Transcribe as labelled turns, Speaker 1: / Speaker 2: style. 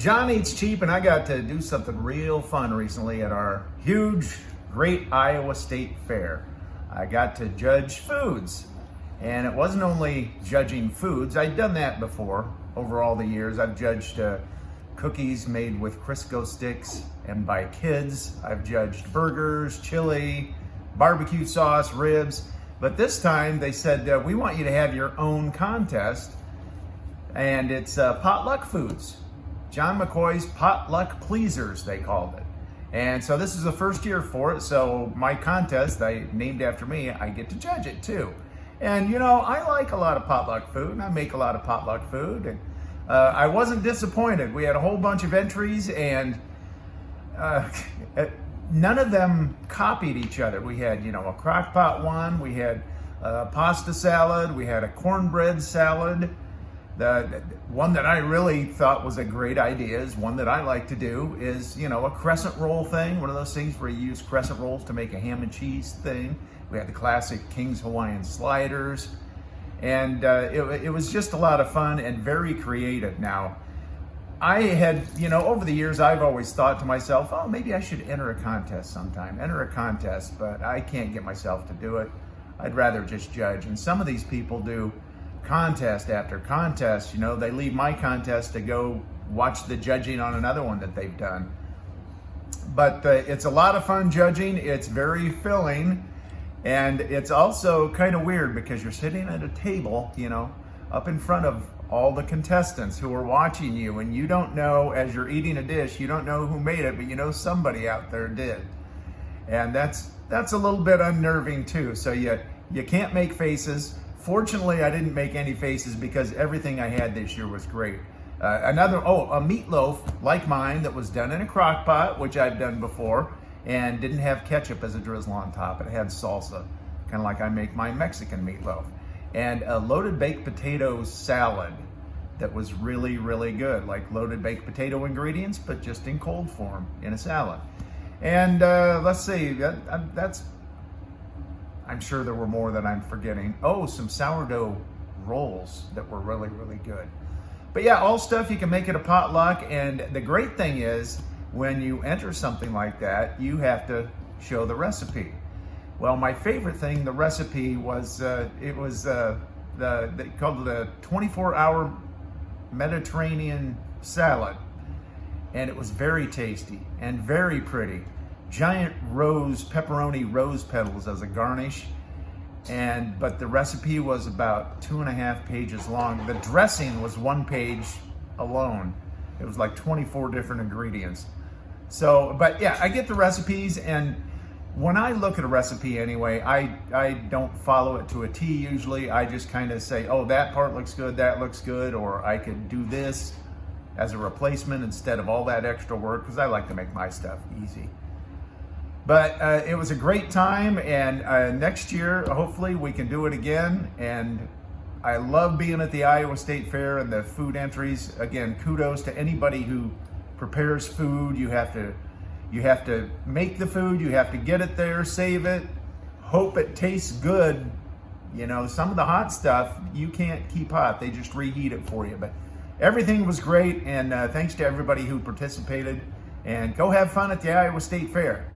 Speaker 1: John Eats Cheap, and I got to do something real fun recently at our huge, great Iowa State Fair. I got to judge foods, and it wasn't only judging foods. I'd done that before over all the years. I've judged cookies made with Crisco sticks and by kids. I've judged burgers, chili, barbecue sauce, ribs. But this time they said, we want you to have your own contest, and it's potluck foods. John McCoy's Potluck Pleasers, they called it. And so this is the first year for it, so my contest, I named after me, I get to judge it too. And you know, I like a lot of potluck food, and I make a lot of potluck food, and I wasn't disappointed. We had a whole bunch of entries, and none of them copied each other. We had, a crock pot one, we had a pasta salad, we had a cornbread salad. The one that I really thought was a great idea is one that I like to do is, a crescent roll thing, one of those things where you use crescent rolls to make a ham and cheese thing. We had the classic King's Hawaiian sliders, and it was just a lot of fun and very creative. Now, I had, over the years, I've always thought to myself, oh, maybe I should enter a contest sometime, but I can't get myself to do it. I'd rather just judge. And some of these people do contest after contest. They leave my contest to go watch the judging on another one that they've done. But it's a lot of fun judging. It's very filling, and it's also kind of weird because you're sitting at a table, up in front of all the contestants who are watching you, and you don't know, as you're eating a dish, you don't know who made it, but somebody out there did. And that's a little bit unnerving too. So you can't make faces. Fortunately, I didn't make any faces because everything I had this year was great. A meatloaf like mine that was done in a crock pot, which I've done before, and didn't have ketchup as a drizzle on top. It had salsa, kind of like I make my Mexican meatloaf. And a loaded baked potato salad that was really, really good, like loaded baked potato ingredients, but just in cold form in a salad. And let's see, I'm sure there were more that I'm forgetting. Oh, some sourdough rolls that were really, really good. But yeah, all stuff you can make at a potluck. And the great thing is, when you enter something like that, you have to show the recipe. Well, my favorite thing, the recipe was, they called it the 24-hour Mediterranean salad. And it was very tasty and very pretty. Giant pepperoni rose petals as a garnish, but the recipe was about 2.5 pages long. The dressing was 1 page alone. It was like 24 different ingredients. So, but yeah, I get the recipes, and when I look at a recipe anyway, I don't follow it to a T usually. I just kind of say, oh, that part looks good, that looks good, or I could do this as a replacement instead of all that extra work, because I like to make my stuff easy. But it was a great time, and next year, hopefully, we can do it again. And I love being at the Iowa State Fair and the food entries. Again, kudos to anybody who prepares food. You have to make the food, you have to get it there, save it, hope it tastes good. Some of the hot stuff, you can't keep hot. They just reheat it for you. But everything was great, and thanks to everybody who participated. And go have fun at the Iowa State Fair.